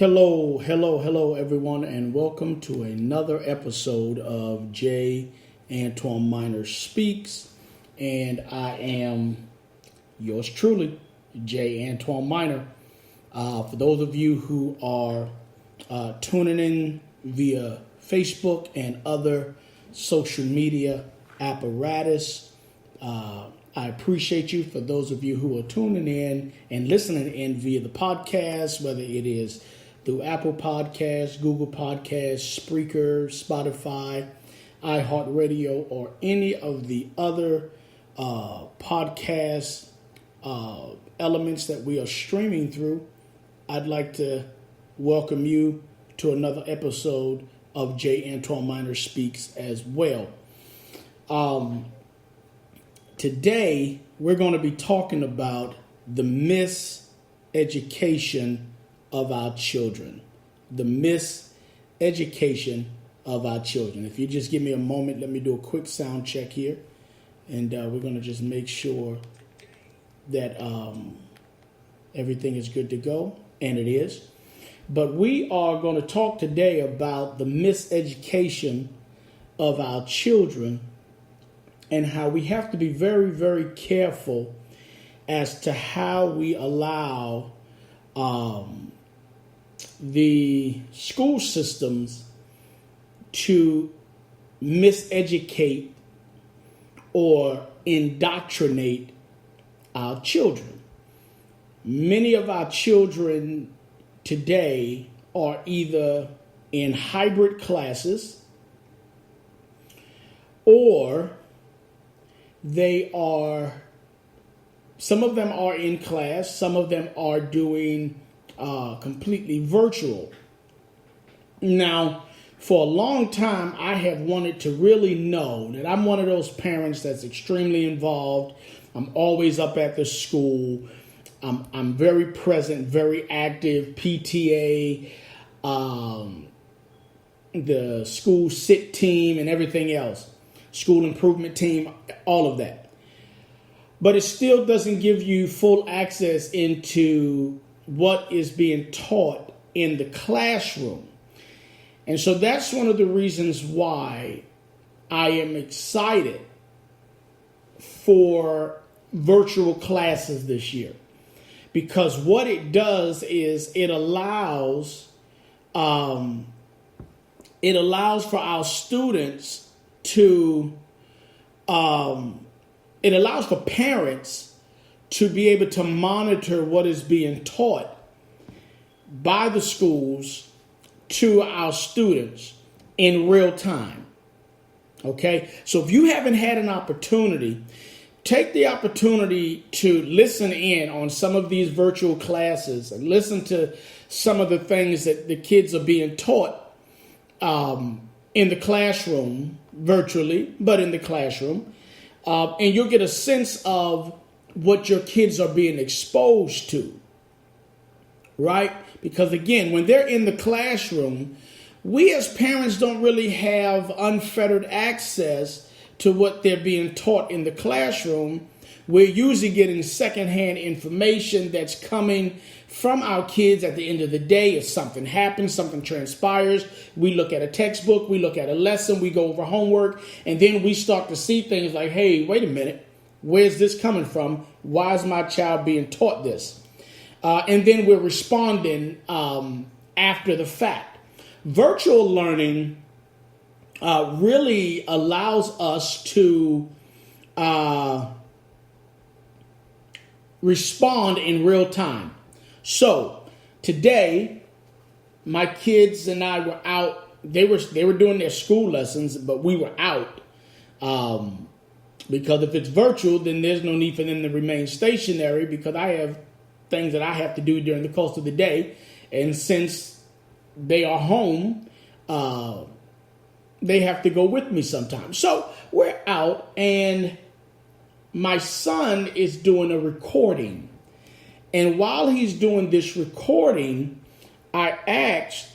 Hello, everyone, and welcome to another episode of Antoine Minor Speaks. And I am yours truly, Antoine Minor. For those of you who are tuning in via Facebook and other social media apparatus, I appreciate you. For those of you who are tuning in and listening in via the podcast, whether it is through Apple Podcasts, Google Podcasts, Spreaker, Spotify, iHeartRadio, or any of the other podcast elements that we are streaming through, I'd like to welcome you to another episode of Antoine Minor Speaks as well. Today, we're going to be talking about the miseducation of our children. The miseducation of our children. If you just give me a moment, let me do a quick sound check here. And we're going to just make sure that everything is good to go. And it is. But we are going to talk today about the miseducation of our children and how we have to be very, very careful as to how we allow the school systems to miseducate or indoctrinate our children. Many of our children today are either in hybrid classes or some of them are in class, some of them are doing completely virtual. Now, for a long time, I have wanted to really know that I'm one of those parents that's extremely involved. I'm always up at the school. I'm very present, very active, PTA, the school sit team and everything else, school improvement team, all of that. But it still doesn't give you full access into what is being taught in the classroom. And so that's one of the reasons why I am excited for virtual classes this year. Because what it does is it allows for our students to, it allows for parents to be able to monitor what is being taught by the schools to our students in real time. Okay? So if you haven't had an opportunity, take the opportunity to listen in on some of these virtual classes and listen to some of the things that the kids are being taught in the classroom, virtually, but in the classroom. And you'll get a sense of what your kids are being exposed to, right? Because again, when they're in the classroom, we as parents don't really have unfettered access to what they're being taught in the classroom. We're usually getting secondhand information that's coming from our kids at the end of the day. If something happens, something transpires, we look at a textbook, we look at a lesson, we go over homework, and then we start to see things like, hey, wait a minute, where's this coming from? Why is my child being taught this? And then we're responding after the fact. Virtual learning really allows us to respond in real time. So today, my kids and I were out. They were doing their school lessons, but we were out because if it's virtual, then there's no need for them to remain stationary because I have things that I have to do during the course of the day, and since they are home, they have to go with me sometimes. So we're out, and my son is doing a recording. And while he's doing this recording, I asked,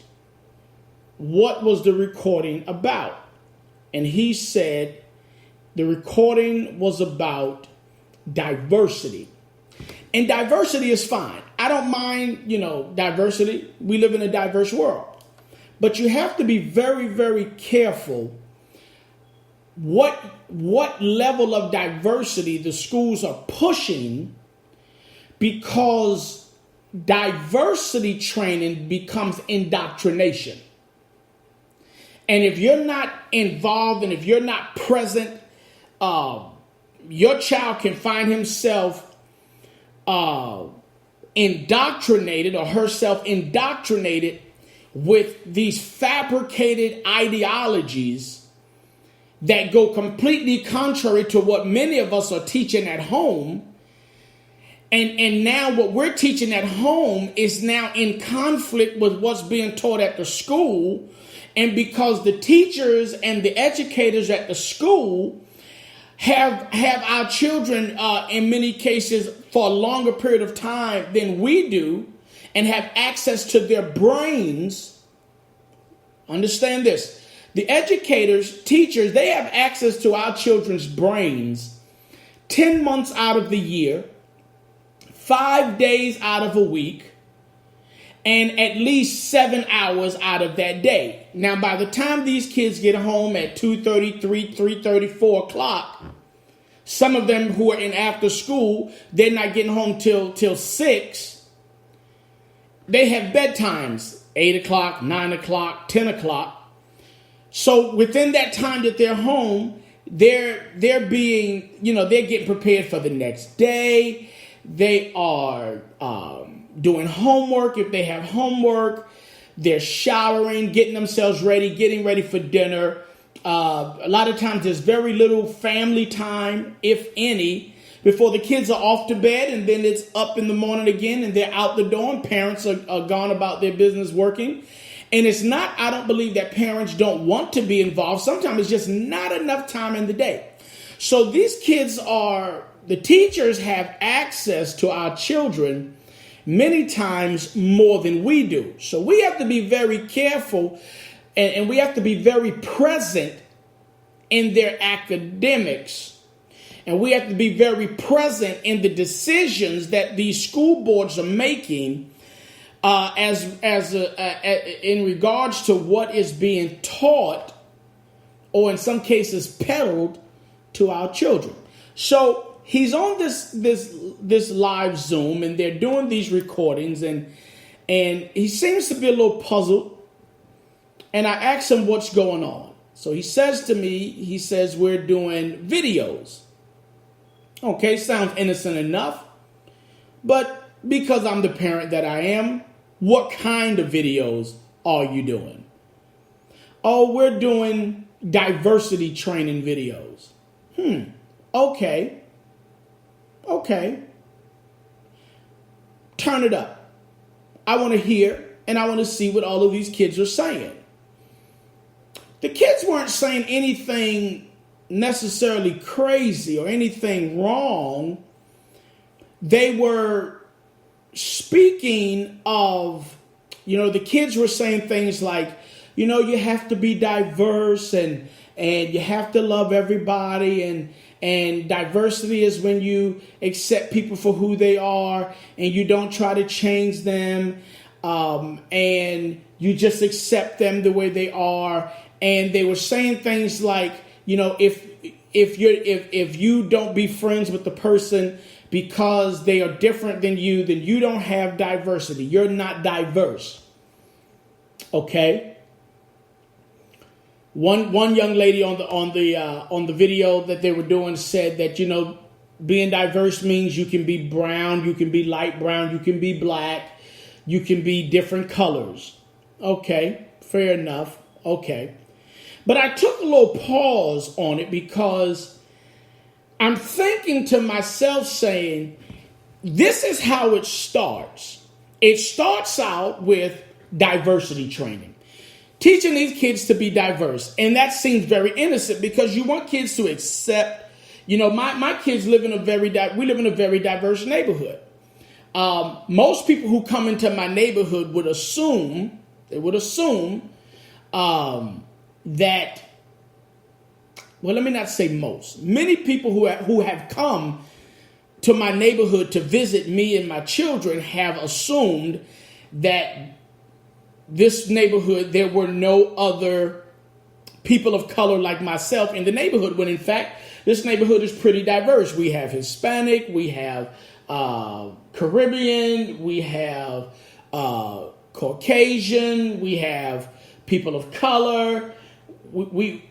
what was the recording about? And he said the recording was about diversity. And diversity is fine. I don't mind, diversity. We live in a diverse world. But you have to be very, very careful what level of diversity the schools are pushing, because diversity training becomes indoctrination. And if you're not involved and if you're not present, your child can find himself indoctrinated or herself indoctrinated with these fabricated ideologies that go completely contrary to what many of us are teaching at home. And now what we're teaching at home is now in conflict with what's being taught at the school. And because the teachers and the educators at the school have our children in many cases for a longer period of time than we do, and have access to their brains. Understand this. The educators, teachers, they have access to our children's brains 10 months out of the year, 5 days out of a week, and at least 7 hours out of that day. Now, by the time these kids get home at 2:30, 3:30, 4 o'clock, some of them who are in after school, they're not getting home till 6. They have bedtimes, 8 o'clock, 9 o'clock, 10 o'clock. So within that time that they're home, they're being, they're getting prepared for the next day. They are doing homework if they have homework. They're showering, getting themselves ready, getting ready for dinner. A lot of times there's very little family time, if any, before the kids are off to bed, and then it's up in the morning again and they're out the door and parents are gone about their business working. And it's not, I don't believe that parents don't want to be involved. Sometimes it's just not enough time in the day. So these kids the teachers have access to our children many times more than we do. So we have to be very careful and we have to be very present in their academics. And we have to be very present in the decisions that these school boards are making in regards to what is being taught, or in some cases peddled to our children. So he's on this live Zoom, and they're doing these recordings, and he seems to be a little puzzled. And I asked him what's going on. So he says to me, we're doing videos. Okay, sounds innocent enough. But because I'm the parent that I am, what kind of videos are you doing? Oh, we're doing diversity training videos. Okay. Turn it up. I want to hear and I want to see what all of these kids are saying. The kids weren't saying anything necessarily crazy or anything wrong. They were speaking of, the kids were saying things like, you have to be diverse and you have to love everybody, and diversity is when you accept people for who they are and you don't try to change them, and you just accept them the way they are. And they were saying things like, if you don't be friends with the person because they are different than you, then you don't have diversity. You're not diverse. Okay. One young lady on the video that they were doing said that, being diverse means you can be brown, you can be light brown, you can be black, you can be different colors. Okay, fair enough. Okay. But I took a little pause on it because I'm thinking to myself saying, this is how it starts. It starts out with diversity training, teaching these kids to be diverse. And that seems very innocent because you want kids to accept, my kids live in we live in a very diverse neighborhood. Most people who come into my neighborhood would assume that, well, let me not say most. Many people who have come to my neighborhood to visit me and my children have assumed that this neighborhood, there were no other people of color like myself in the neighborhood, when in fact, this neighborhood is pretty diverse. We have Hispanic, we have Caribbean, we have Caucasian, we have people of color. We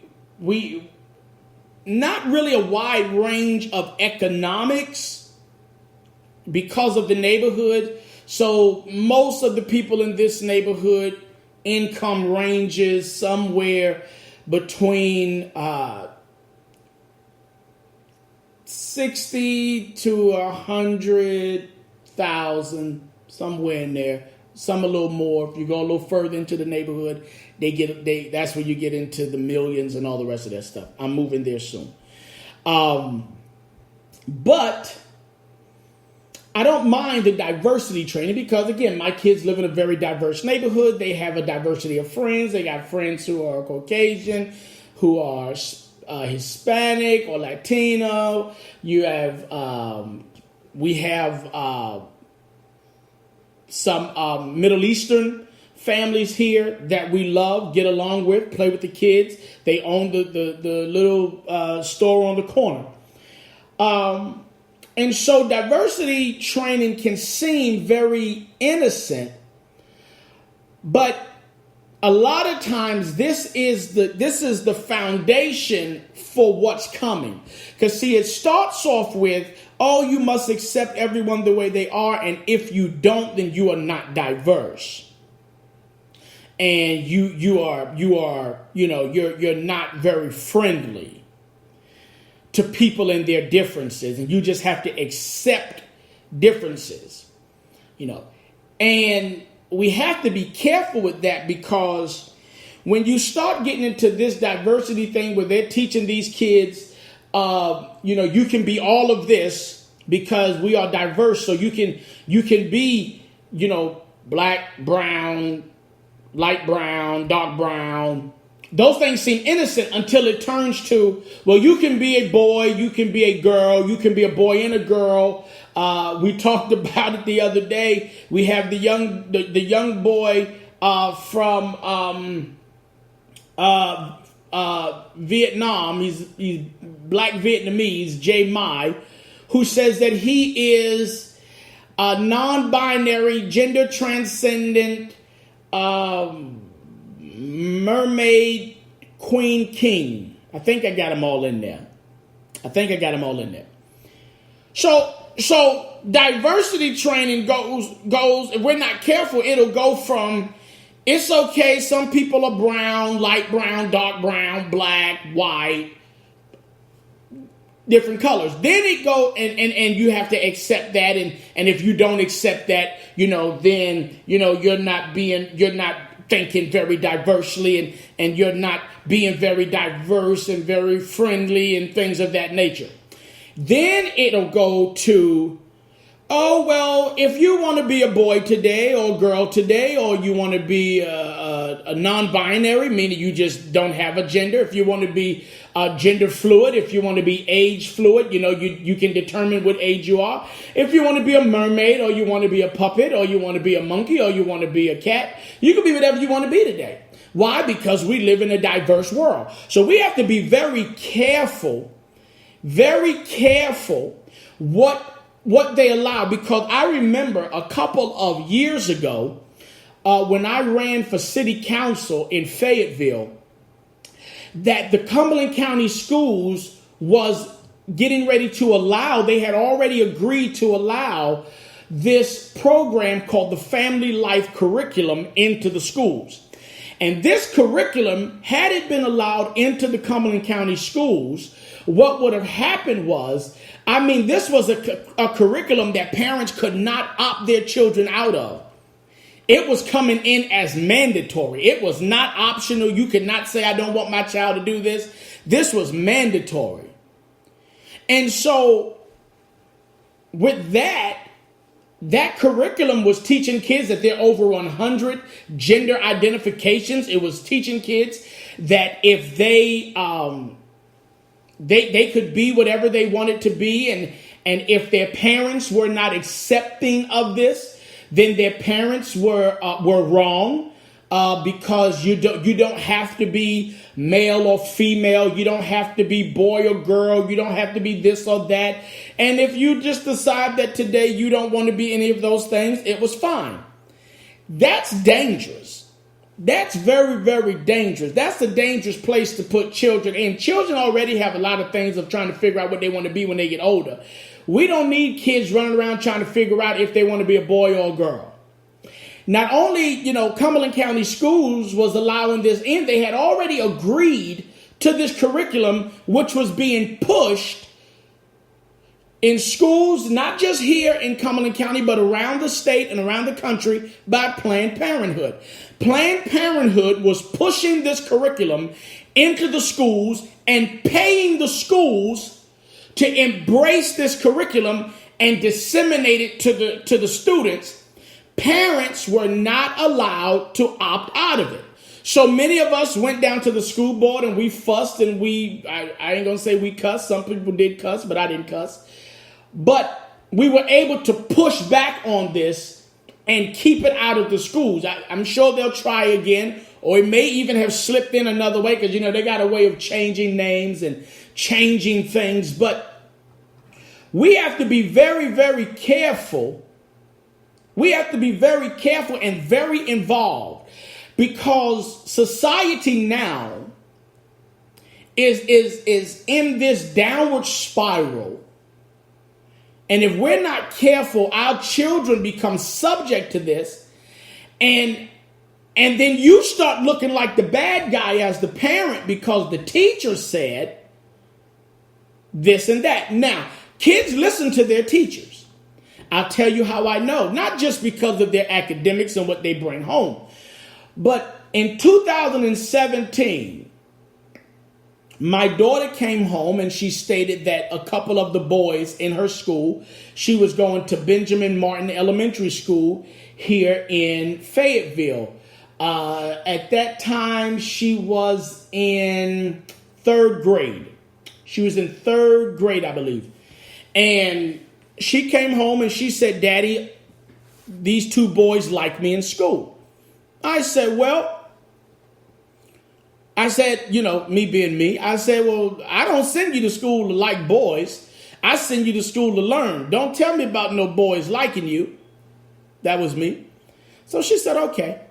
not really a wide range of economics because of the neighborhood. So most of the people in this neighborhood, income ranges somewhere between 60 to 100,000, somewhere in there. Some a little more. If you go a little further into the neighborhood, that's where you get into the millions and all the rest of that stuff. I'm moving there soon. But I don't mind the diversity training because, again, my kids live in a very diverse neighborhood. They have a diversity of friends. They got friends who are Caucasian, who are Hispanic or Latino. You have, we have some Middle Eastern families here that we love, get along with, play with the kids. They own the little store on the corner. And so diversity training can seem very innocent, but a lot of times this is the foundation for what's coming. Because see, it starts off with, oh, you must accept everyone the way they are, and if you don't, then you are not diverse. And you're not very friendly to people and their differences, and you just have to accept differences, and we have to be careful with that, because when you start getting into this diversity thing where they're teaching these kids, you can be all of this because we are diverse. So you can be, black, brown, light brown, dark brown. Those things seem innocent until it turns to, well, you can be a boy, you can be a girl, you can be a boy and a girl. We talked about it the other day. We have the young boy from Vietnam. He's black Vietnamese, J Mai, who says that he is a non-binary, gender transcendent mermaid queen king. I think I got them all in there. So diversity training goes, if we're not careful, it'll go from, it's okay, some people are brown, light brown, dark brown, black, white, different colors. Then it go and you have to accept that, and if you don't accept that, then you're not thinking very diversely, and you're not being very diverse and very friendly and things of that nature. Then it'll go to, oh, well, if you want to be a boy today or a girl today, or you want to be a non-binary, meaning you just don't have a gender. If you want to be gender fluid, if you want to be age fluid, you can determine what age you are. If you want to be a mermaid, or you want to be a puppet, or you want to be a monkey, or you want to be a cat, you can be whatever you want to be today. Why? Because we live in a diverse world. So we have to be very careful what they allow, because I remember a couple of years ago when I ran for city council in Fayetteville, that the Cumberland County Schools was getting ready to allow, they had already agreed to allow this program called the Family Life Curriculum into the schools. And this curriculum, had it been allowed into the Cumberland County Schools, what would have happened was, this was a curriculum that parents could not opt their children out of. It was coming in as mandatory. It was not optional. You could not say, I don't want my child to do this. This was mandatory. And so with that curriculum was teaching kids that there are over 100 gender identifications. It was teaching kids that if they could be whatever they wanted to be, And if their parents were not accepting of this, then their parents were wrong. Because you don't have to be male or female. You don't have to be boy or girl. You don't have to be this or that. And if you just decide that today you don't want to be any of those things, it was fine. That's dangerous. That's very, very dangerous. That's a dangerous place to put children in. Children already have a lot of things of trying to figure out what they want to be when they get older. We don't need kids running around trying to figure out if they want to be a boy or a girl. Not only, Cumberland County Schools was allowing this in, they had already agreed to this curriculum, which was being pushed in schools, not just here in Cumberland County, but around the state and around the country by Planned Parenthood. Planned Parenthood was pushing this curriculum into the schools and paying the schools to embrace this curriculum and disseminate it to the students. Parents were not allowed to opt out of it. So many of us went down to the school board and we fussed and I ain't going to say we cussed. Some people did cuss, but I didn't cuss. But we were able to push back on this and keep it out of the schools. I'm sure they'll try again, or it may even have slipped in another way because, they got a way of changing names and changing things. But we have to be very, very careful. We have to be very careful and very involved because society now is in this downward spiral. And if we're not careful, our children become subject to this. And then you start looking like the bad guy as the parent because the teacher said this and that. Now, kids listen to their teachers. I'll tell you how I know, not just because of their academics and what they bring home, but in 2017, my daughter came home and she stated that a couple of the boys in her school, she was going to Benjamin Martin Elementary School here in Fayetteville. At that time, she was in third grade. She was in third grade, I believe. And she came home and she said, "Daddy, these two boys like me in school." I said, me being me, I said, "Well, I don't send you to school to like boys. I send you to school to learn. Don't tell me about no boys liking you." That was me. So she said, okay.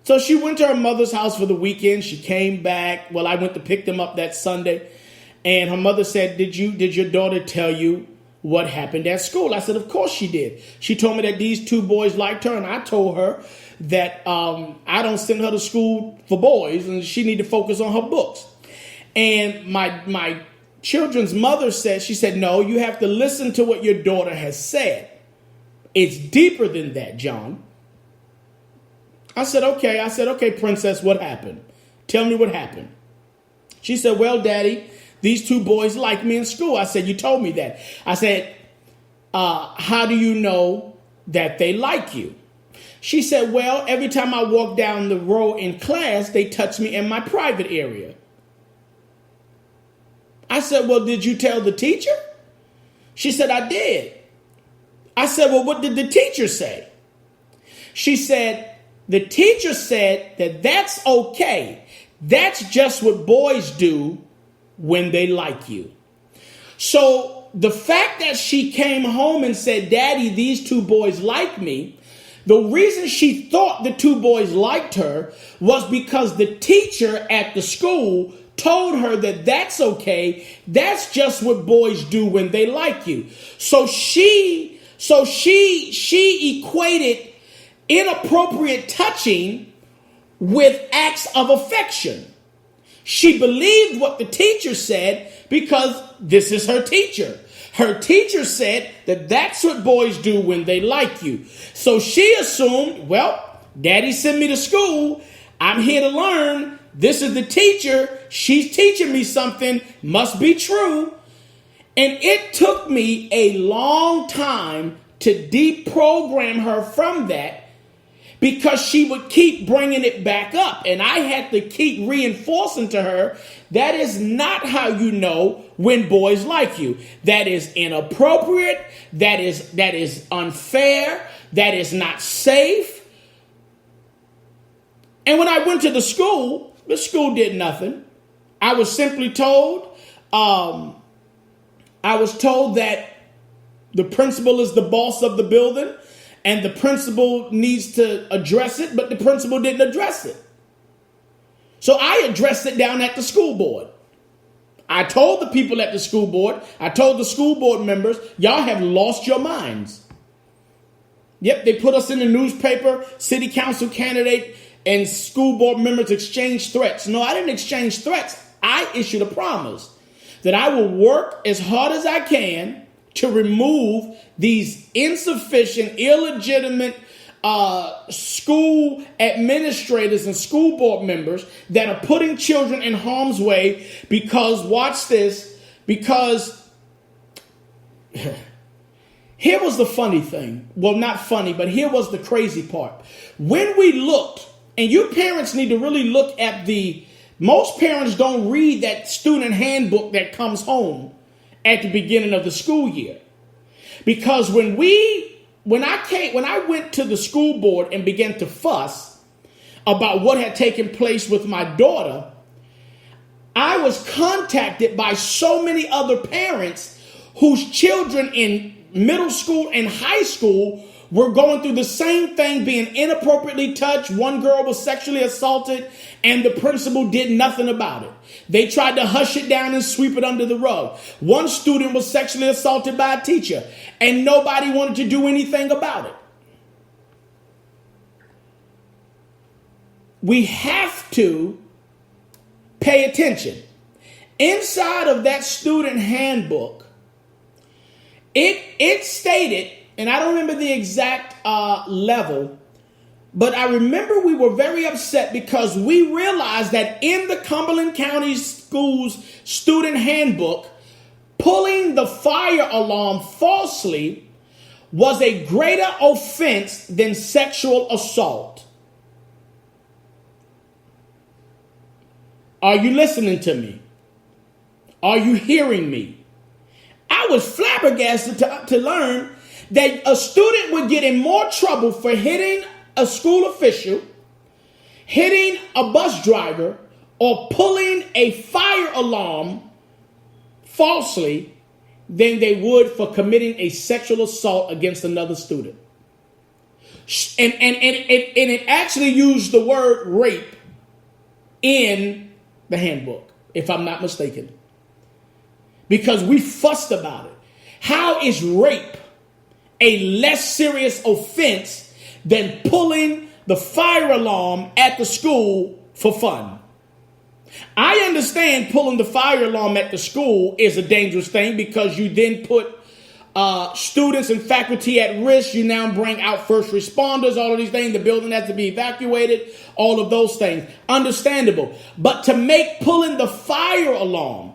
So she went to her mother's house for the weekend. She came back. Well, I went to pick them up that Sunday. And her mother said, did your daughter tell you what happened at school? I said, of course she did. She told me that these two boys liked her, and I told her that I don't send her to school for boys, and she need to focus on her books. And my children's mother said, she said, no, you have to listen to what your daughter has said. It's deeper than that, John. I said, okay, princess, what happened? Tell me what happened. She said, well, Daddy, these two boys like me in school. I said, you told me that. I said, how do you know that they like you? She said, well, every time I walk down the row in class, they touch me in my private area. I said, well, did you tell the teacher? She said, I did. I said, well, what did the teacher say? She said, the teacher said that that's okay. That's just what boys do when they like you. So the fact that she came home and said, Daddy, these two boys like me, the reason she thought the two boys liked her was because the teacher at the school told her that that's okay. That's just what boys do when they like you. So she equated inappropriate touching with acts of affection. She believed what the teacher said because this is her teacher. Her teacher said that that's what boys do when they like you. So she assumed, well, Daddy sent me to school. I'm here to learn. This is the teacher. She's teaching me something. Must be true. And it took me a long time to deprogram her from that, because she would keep bringing it back up. And I had to keep reinforcing to her, that is not how you know when boys like you. That is inappropriate. That is unfair. That is not safe. And when I went to the school did nothing. I was simply told, I was told that the principal is the boss of the building and the principal needs to address it, but the principal didn't address it. So I addressed it down at the school board. I told the people at the school board, I told the school board members, y'all have lost your minds. Yep, they put us in the newspaper, city council candidate and school board members exchanged threats. No, I didn't exchange threats. I issued a promise that I will work as hard as I can to remove these insufficient, illegitimate school administrators and school board members that are putting children in harm's way because, watch this, because here was the funny thing. Well, not funny, but here was the crazy part. When we looked, and you parents need to really look at most parents don't read that student handbook that comes home at the beginning of the school year. Because when I went to the school board and began to fuss about what had taken place with my daughter, I was contacted by so many other parents whose children in middle school and high school were going through the same thing, being inappropriately touched. One girl was sexually assaulted and the principal did nothing about it. They tried to hush it down and sweep it under the rug. One student was sexually assaulted by a teacher and nobody wanted to do anything about it. We have to pay attention. Inside of that student handbook, it stated, and I don't remember the exact level, but I remember we were very upset because we realized that in the Cumberland County Schools student handbook, pulling the fire alarm falsely was a greater offense than sexual assault. Are you listening to me? Are you hearing me? I was flabbergasted to learn that a student would get in more trouble for hitting a school official, hitting a bus driver, or pulling a fire alarm falsely than they would for committing a sexual assault against another student. And it actually used the word rape in the handbook, if I'm not mistaken. Because we fussed about it. How is rape a less serious offense than pulling the fire alarm at the school for fun? I understand pulling the fire alarm at the school is a dangerous thing because you then put students and faculty at risk. You now bring out first responders, all of these things. The building has to be evacuated, all of those things. Understandable. But to make pulling the fire alarm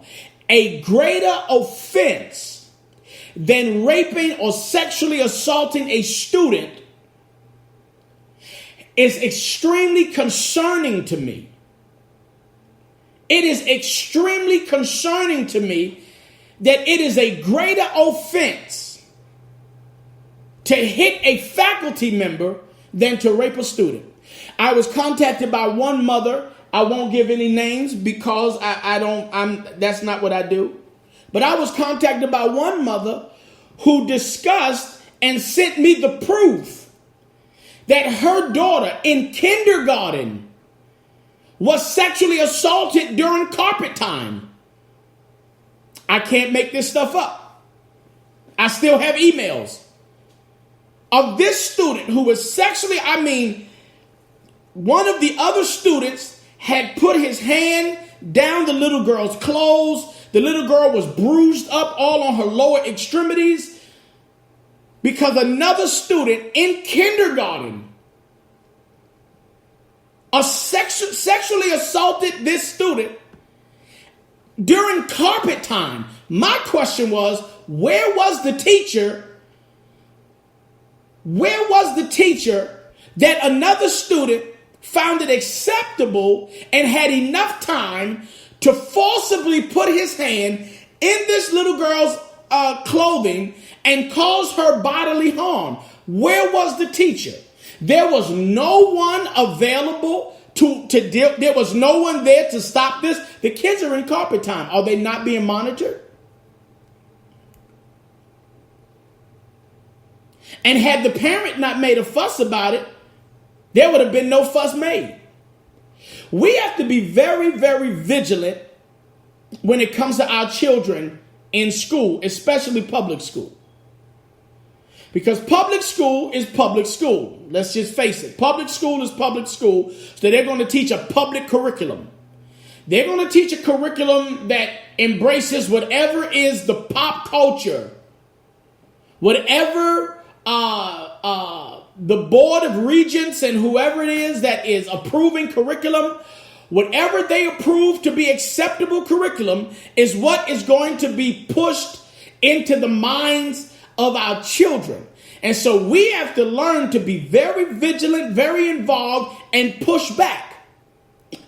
a greater offense than raping or sexually assaulting a student is extremely concerning to me. It is extremely concerning to me that it is a greater offense to hit a faculty member than to rape a student. I was contacted by one mother. I won't give any names because that's not what I do. But I was contacted by one mother who discussed and sent me the proof that her daughter in kindergarten was sexually assaulted during carpet time. I can't make this stuff up. I still have emails of this student who was sexually, one of the other students had put his hand down the little girl's clothes. The little girl was bruised up all on her lower extremities because another student in kindergarten sexually assaulted this student during carpet time. My question was, where was the teacher that another student found it acceptable and had enough time to forcibly put his hand in this little girl's clothing and cause her bodily harm. Where was the teacher? There was no one available to deal. There was no one there to stop this. The kids are in carpet time. Are they not being monitored? And had the parent not made a fuss about it, there would have been no fuss made. We have to be very, very vigilant when it comes to our children in school, especially public school. Because public school is public school. Let's just face it. Public school is public school. So they're going to teach a public curriculum. They're going to teach a curriculum that embraces whatever is the pop culture, whatever the board of regents and whoever it is that is approving curriculum, whatever they approve to be acceptable curriculum is what is going to be pushed into the minds of our children. And so we have to learn to be very vigilant, very involved, and push back.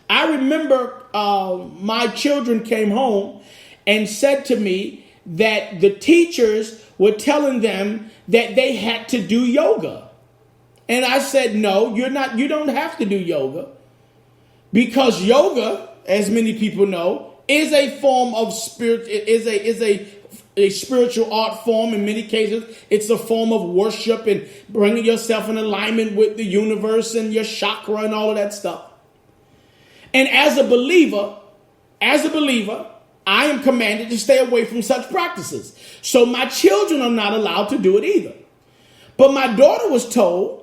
I remember my children came home and said to me that the teachers were telling them that they had to do yoga. And I said, no, you don't have to do yoga. Because yoga, as many people know, is a form of spirit, is a spiritual art form. In many cases, it's a form of worship and bringing yourself in alignment with the universe and your chakra and all of that stuff. And as a believer, I am commanded to stay away from such practices. So my children are not allowed to do it either. But my daughter was told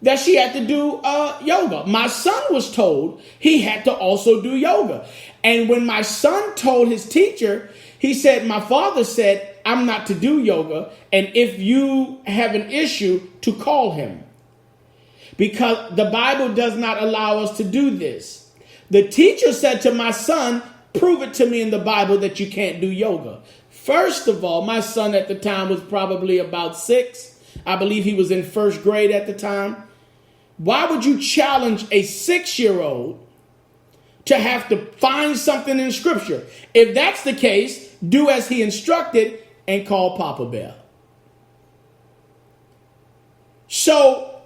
that she had to do yoga. My son was told he had to also do yoga. And when my son told his teacher, he said, my father said, I'm not to do yoga. And if you have an issue, to call him. Because the Bible does not allow us to do this. The teacher said to my son, prove it to me in the Bible that you can't do yoga. First of all, my son at the time was probably about 6. I believe he was in first grade at the time. Why would you challenge a 6-year-old to have to find something in Scripture? If that's the case, do as he instructed and call Papa Bear. So,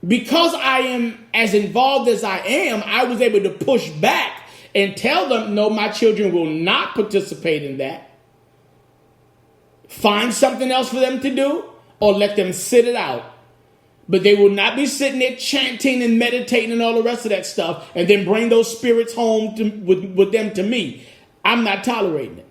because I am as involved as I am, I was able to push back and tell them, no, my children will not participate in that. Find something else for them to do or let them sit it out. But they will not be sitting there chanting and meditating and all the rest of that stuff and then bring those spirits home with them to me. I'm not tolerating it.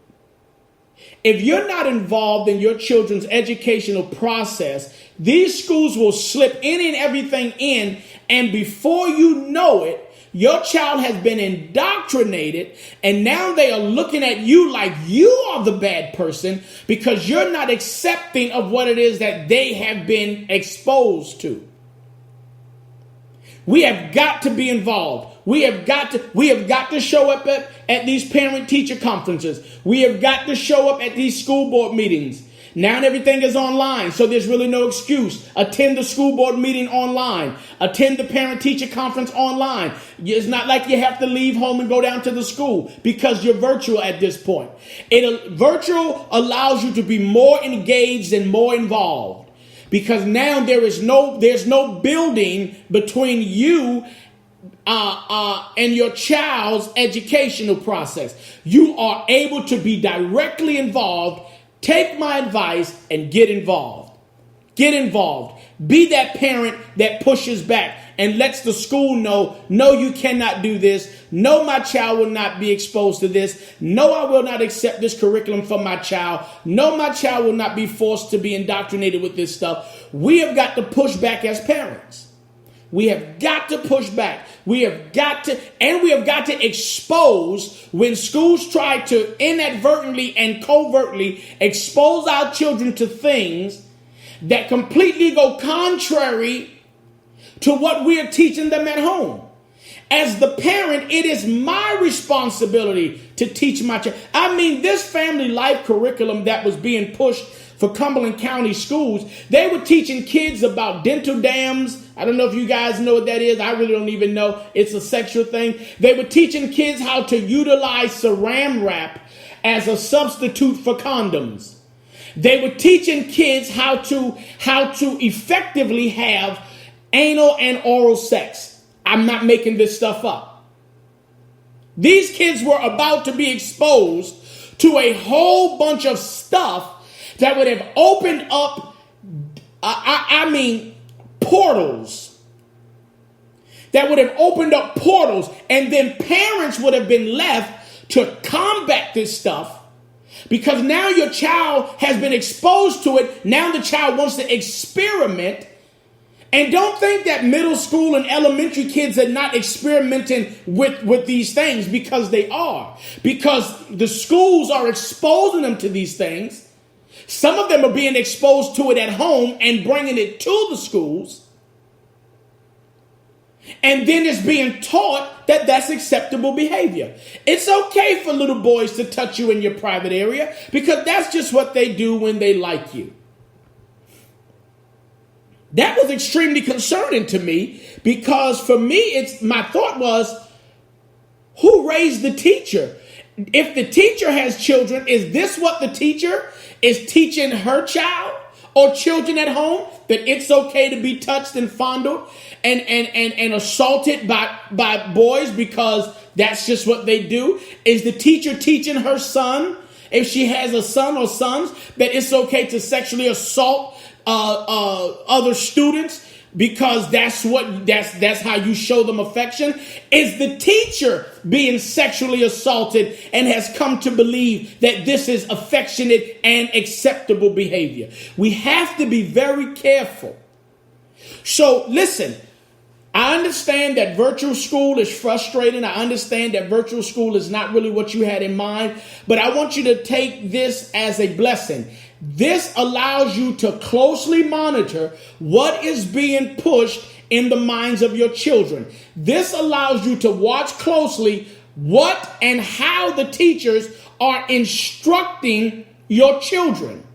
If you're not involved in your children's educational process, these schools will slip any and everything in, and before you know it, your child has been indoctrinated, and now they are looking at you like you are the bad person because you're not accepting of what it is that they have been exposed to. We have got to be involved. We have got to show up at these parent-teacher conferences. We have got to show up at these school board meetings. Now everything is online, so there's really no excuse. Attend the school board meeting online. Attend the parent-teacher conference online. It's not like you have to leave home and go down to the school because you're virtual at this point. Virtual allows you to be more engaged and more involved because now there's no building between you and your child's educational process. You are able to be directly involved. Take my advice and get involved. Get involved. Be that parent that pushes back and lets the school know, no, you cannot do this. No, my child will not be exposed to this. No, I will not accept this curriculum for my child. No, my child will not be forced to be indoctrinated with this stuff. We have got to push back as parents. We have got to push back. We have got to expose when schools try to inadvertently and covertly expose our children to things that completely go contrary to what we are teaching them at home. As the parent, it is my responsibility to teach my child. I mean, this family life curriculum that was being pushed for Cumberland County schools, they were teaching kids about dental dams. I don't know if you guys know what that is. I really don't even know. It's a sexual thing. They were teaching kids how to utilize saran wrap as a substitute for condoms. They were teaching kids how to effectively have anal and oral sex. I'm not making this stuff up. These kids were about to be exposed to a whole bunch of stuff that would have opened up, portals. That would have opened up portals, and then parents would have been left to combat this stuff. Because now your child has been exposed to it. Now the child wants to experiment. And don't think that middle school and elementary kids are not experimenting with these things, because they are. Because the schools are exposing them to these things. Some of them are being exposed to it at home and bringing it to the schools. And then it's being taught that that's acceptable behavior. It's okay for little boys to touch you in your private area, because that's just what they do when they like you. That was extremely concerning to me, because for me, my thought was, who raised the teacher? If the teacher has children, is this what the teacher is teaching her child or children at home? That it's okay to be touched and fondled and assaulted by boys because that's just what they do? Is the teacher teaching her son, if she has a son or sons, that it's okay to sexually assault other students because that's how you show them affection? Is the teacher being sexually assaulted and has come to believe that this is affectionate and acceptable behavior? We have to be very careful. So listen, I understand that virtual school is frustrating. I understand that virtual school is not really what you had in mind, but I want you to take this as a blessing. This allows you to closely monitor what is being pushed in the minds of your children. This allows you to watch closely what and how the teachers are instructing your children.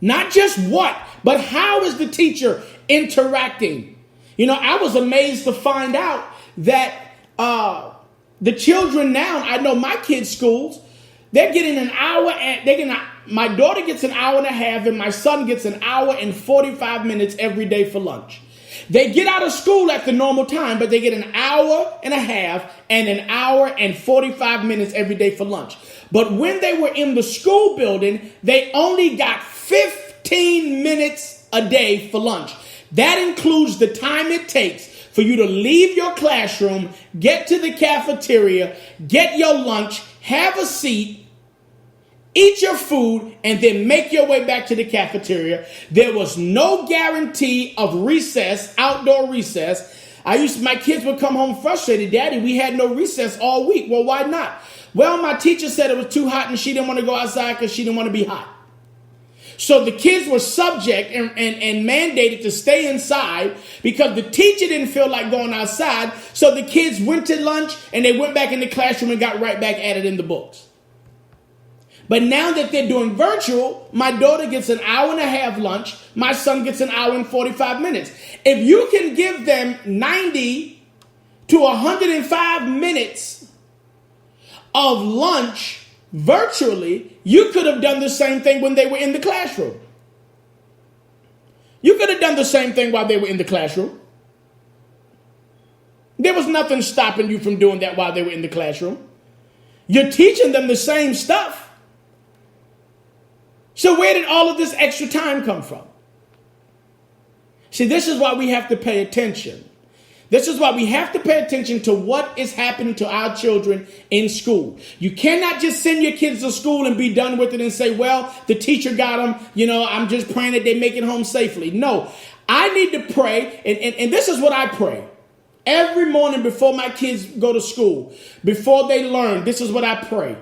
Not just what, but how is the teacher interacting? You know, I was amazed to find out that the children now, I know my kids' schools, they're getting an hour, and my daughter gets an hour and a half, and my son gets an hour and 45 minutes every day for lunch. They get out of school at the normal time, but they get an hour and a half and an hour and 45 minutes every day for lunch. But when they were in the school building, they only got 15 minutes a day for lunch. That includes the time it takes for you to leave your classroom, get to the cafeteria, get your lunch, have a seat, eat your food, and then make your way back to the cafeteria. There was no guarantee of recess, outdoor recess. My kids would come home frustrated. Daddy, we had no recess all week. Well, why not? Well, my teacher said it was too hot and she didn't want to go outside because she didn't want to be hot. So the kids were subject and mandated to stay inside because the teacher didn't feel like going outside. So the kids went to lunch and they went back in the classroom and got right back at it in the books. But now that they're doing virtual, my daughter gets an hour and a half lunch. My son gets an hour and 45 minutes. If you can give them 90 to 105 minutes of lunch virtually, you could have done the same thing when they were in the classroom. You could have done the same thing while they were in the classroom. There was nothing stopping you from doing that while they were in the classroom. You're teaching them the same stuff. So where did all of this extra time come from? See, this is why we have to pay attention. This is why we have to pay attention to what is happening to our children in school. You cannot just send your kids to school and be done with it and say, well, the teacher got them. You know, I'm just praying that they make it home safely. No, I need to pray. And this is what I pray. Every morning before my kids go to school, before they learn, this is what I pray.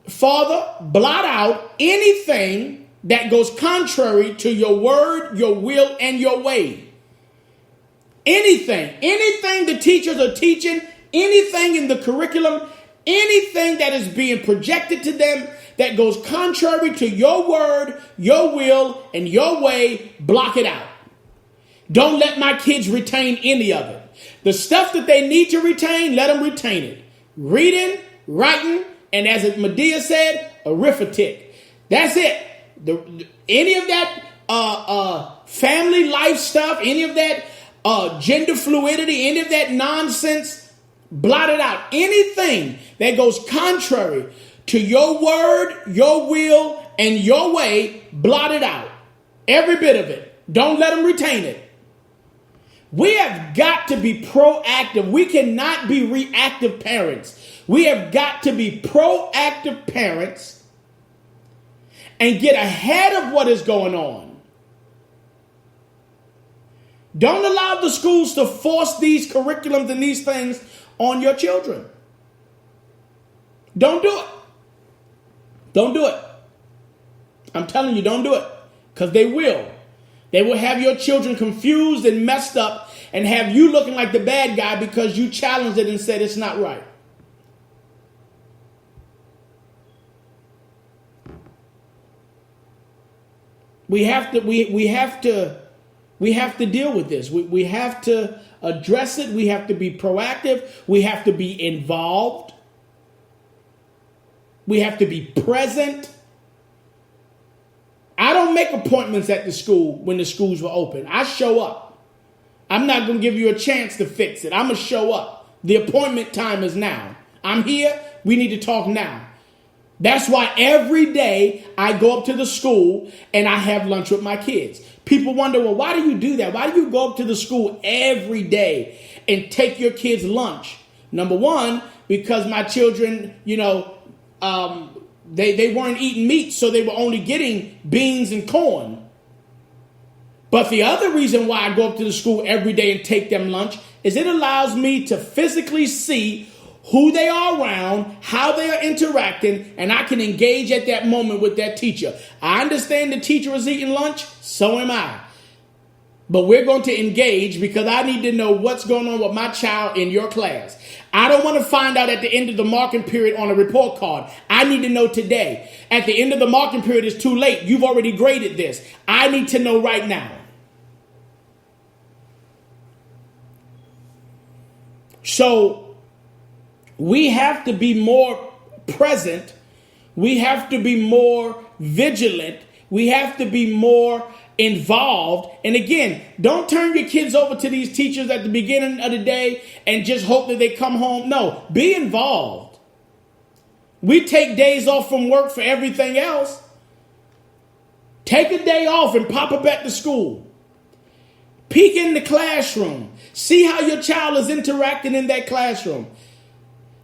Father, blot out anything that goes contrary to your word, your will, and your way. Anything the teachers are teaching, anything in the curriculum, Anything that is being projected to them that goes contrary to your word, your will, and your way, block it out. Don't let my kids retain any of it. The stuff that they need to retain, let them retain it. Reading, writing, and as Medea said, arithmetic. That's it. Any of that family life stuff, any of that gender fluidity, any of that nonsense, blot it out. Anything that goes contrary to your word, your will, and your way, blot it out. Every bit of it. Don't let them retain it. We have got to be proactive. We cannot be reactive parents. We have got to be proactive parents and get ahead of what is going on. Don't allow the schools to force these curriculums and these things on your children. Don't do it. Don't do it. I'm telling you, don't do it. Because they will. They will have your children confused and messed up and have you looking like the bad guy because you challenged it and said it's not right. We have to deal with this. We have to address it. We have to be proactive. We have to be involved. We have to be present. I don't make appointments at the school when the schools were open. I show up. I'm not going to give you a chance to fix it. I'm going to show up. The appointment time is now. I'm here. We need to talk now. That's why every day I go up to the school and I have lunch with my kids. People wonder, well, why do you do that? Why do you go up to the school every day and take your kids' lunch? Number one, because my children, they weren't eating meat, so they were only getting beans and corn. But the other reason why I go up to the school every day and take them lunch is it allows me to physically see who they are around, how they are interacting, and I can engage at that moment with that teacher. I understand the teacher is eating lunch, so am I. But we're going to engage because I need to know what's going on with my child in your class. I don't want to find out at the end of the marking period on a report card. I need to know today. At the end of the marking period, it's too late. You've already graded this. I need to know right now. So we have to be more present. We have to be more vigilant. We have to be more involved. And again, don't turn your kids over to these teachers at the beginning of the day and just hope that they come home. No, be involved. We take days off from work for everything else. Take a day off and pop up at the school. Peek in the classroom. See how your child is interacting in that classroom.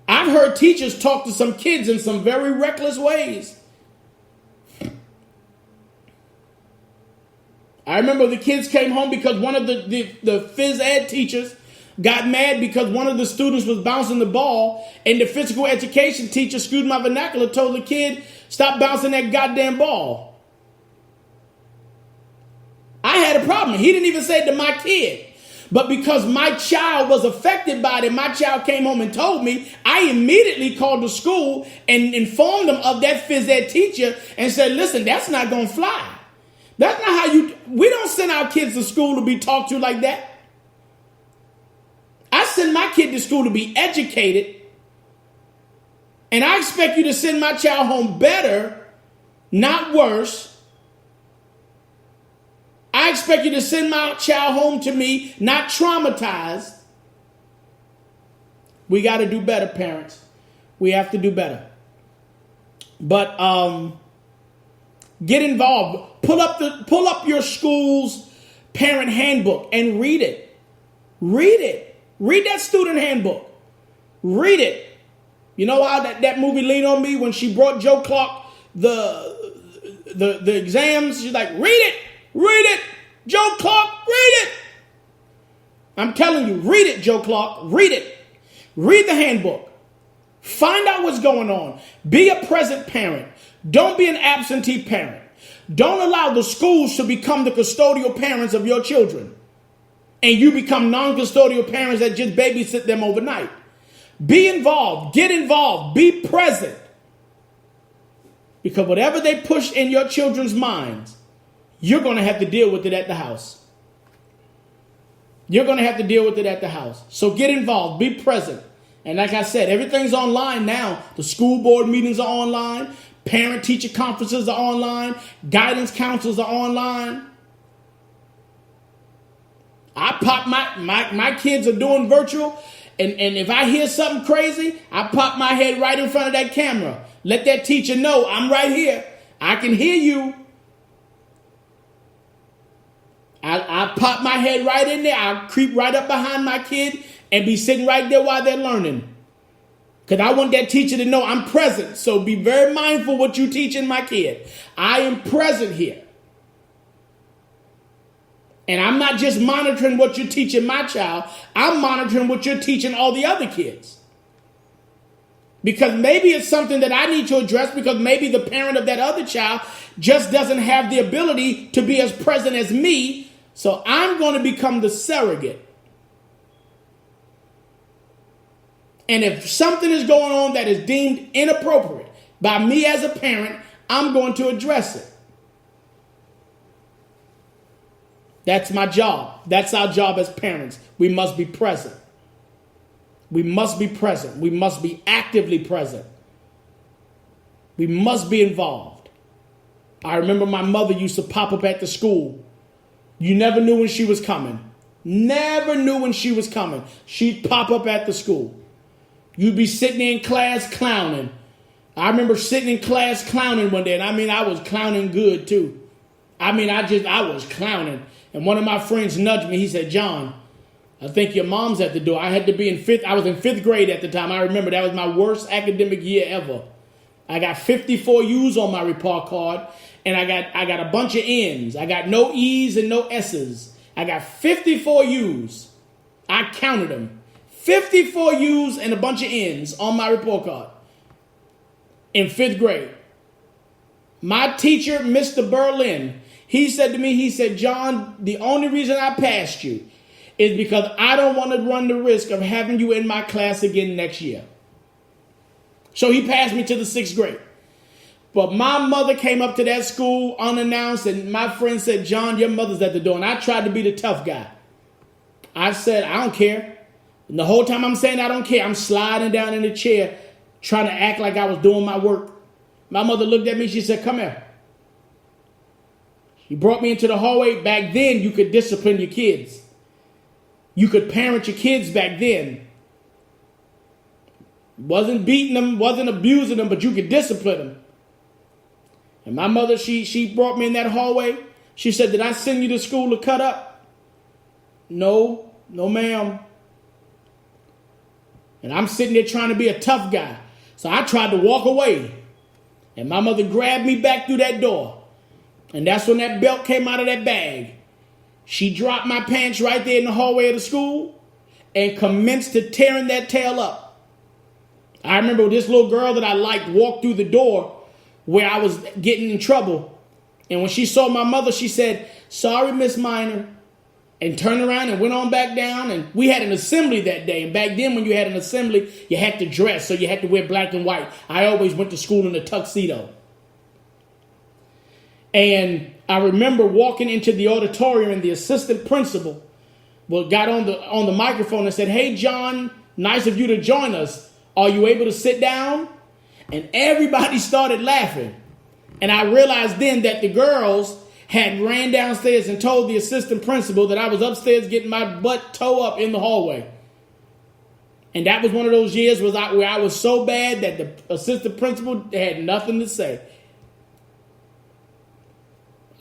I've heard teachers talk to some kids in some very reckless ways. I remember the kids came home because one of the phys ed teachers got mad because one of the students was bouncing the ball, and the physical education teacher, excuse my vernacular, told the kid, stop bouncing that goddamn ball. I had a problem. He didn't even say it to my kid. But because my child was affected by it and my child came home and told me, I immediately called the school and informed them of that phys ed teacher and said, listen, that's not going to fly. That's not how we don't send our kids to school to be talked to like that. I send my kid to school to be educated. And I expect you to send my child home better, not worse. I expect you to send my child home to me, not traumatized. We got to do better, parents. We have to do better. But get involved. Pull up your school's parent handbook and read it. Read it. Read that student handbook. Read it. You know how that movie Lean on Me when she brought Joe Clark the exams? She's like, read it. Read it. Joe Clark, read it. I'm telling you, read it, Joe Clark. Read it. Read the handbook. Find out what's going on. Be a present parent. Don't be an absentee parent. Don't allow the schools to become the custodial parents of your children. And you become non-custodial parents that just babysit them overnight. Be involved. Get involved. Be present. Because whatever they push in your children's minds, you're going to have to deal with it at the house. You're going to have to deal with it at the house. So get involved. Be present. And like I said, everything's online now. The school board meetings are online. Parent-teacher conferences are online. Guidance councils are online. I pop my kids are doing virtual. And if I hear something crazy, I pop my head right in front of that camera. Let that teacher know I'm right here. I can hear you. I pop my head right in there. I creep right up behind my kid and be sitting right there while they're learning. Because I want that teacher to know I'm present. So be very mindful what you teaching my kid. I am present here. And I'm not just monitoring what you're teaching my child. I'm monitoring what you're teaching all the other kids. Because maybe it's something that I need to address because maybe the parent of that other child just doesn't have the ability to be as present as me. So I'm going to become the surrogate. And if something is going on that is deemed inappropriate by me as a parent, I'm going to address it. That's my job. That's our job as parents. We must be present. We must be present. We must be actively present. We must be involved. I remember my mother used to pop up at the school. You never knew when she was coming. Never knew when she was coming. She'd pop up at the school. You'd be sitting in class clowning. I remember sitting in class clowning one day. And I was clowning good too. I was clowning. And one of my friends nudged me. He said, John, I think your mom's at the door. I was in fifth grade at the time. I remember that was my worst academic year ever. I got 54 U's on my report card. And I got a bunch of N's. I got no E's and no S's. I got 54 U's. I counted them. 54 U's and a bunch of N's on my report card in fifth grade. My teacher, Mr. Berlin, he said to me, John, the only reason I passed you is because I don't want to run the risk of having you in my class again next year. So he passed me to the sixth grade. But my mother came up to that school unannounced, and my friend said, John, your mother's at the door. And I tried to be the tough guy. I said, I don't care. And the whole time I'm saying I don't care, I'm sliding down in the chair, trying to act like I was doing my work. My mother looked at me, she said, come here. She brought me into the hallway. Back then, you could discipline your kids. You could parent your kids back then. Wasn't beating them, wasn't abusing them, but you could discipline them. And my mother, she brought me in that hallway. She said, did I send you to school to cut up? No, ma'am. And I'm sitting there trying to be a tough guy. So I tried to walk away. And my mother grabbed me back through that door. And that's when that belt came out of that bag. She dropped my pants right there in the hallway of the school and commenced to tearing that tail up. I remember this little girl that I liked walked through the door where I was getting in trouble. And when she saw my mother, she said, sorry, Miss Minor, and turned around and went on back down. And we had an assembly that day. And back then when you had an assembly, you had to dress. So you had to wear black and white. I always went to school in a tuxedo. And I remember walking into the auditorium and the assistant principal got on the microphone and said, hey, John, nice of you to join us. Are you able to sit down? And everybody started laughing. And I realized then that the girls had ran downstairs and told the assistant principal that I was upstairs getting my butt toe up in the hallway. And that was one of those years where I was so bad that the assistant principal had nothing to say.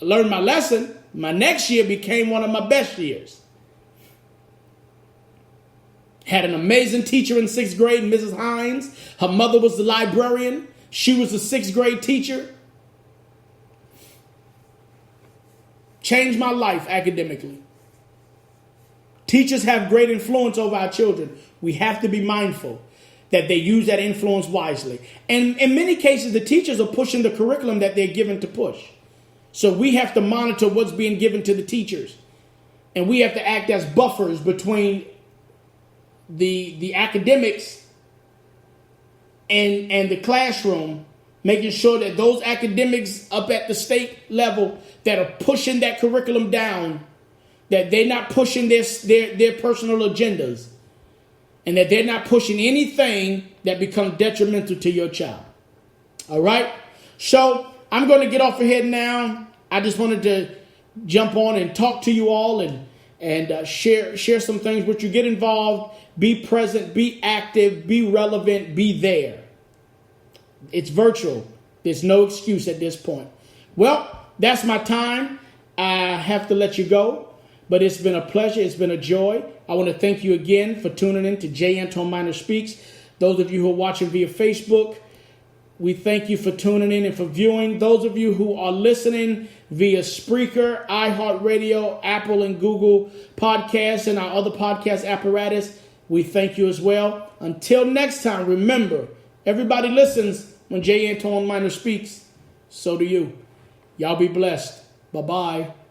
I learned my lesson. My next year became one of my best years. Had an amazing teacher in sixth grade, Mrs. Hines. Her mother was the librarian. She was a sixth grade teacher. Changed my life academically. Teachers have great influence over our children. We have to be mindful that they use that influence wisely. And in many cases, the teachers are pushing the curriculum that they're given to push. So we have to monitor what's being given to the teachers. And we have to act as buffers between the academics and the classroom, making sure that those academics up at the state level that are pushing that curriculum down, that they're not pushing their personal agendas, and that they're not pushing anything that becomes detrimental to your child. All right? So I'm going to get off ahead now. I just wanted to jump on and talk to you all and share some things with you. Get involved, be present, be active, be relevant, be there. It's virtual. There's no excuse at this point. Well, that's my time. I have to let you go, but it's been a pleasure. It's been a joy. I want to thank you again for tuning in to J. Antoine Minor Speaks. Those of you who are watching via Facebook, we thank you for tuning in and for viewing. Those of you who are listening via Spreaker, iHeartRadio, Apple and Google Podcasts, and our other podcast apparatus, we thank you as well. Until next time, remember, everybody listens when J. Antoine Minor speaks. So do you. Y'all be blessed. Bye-bye.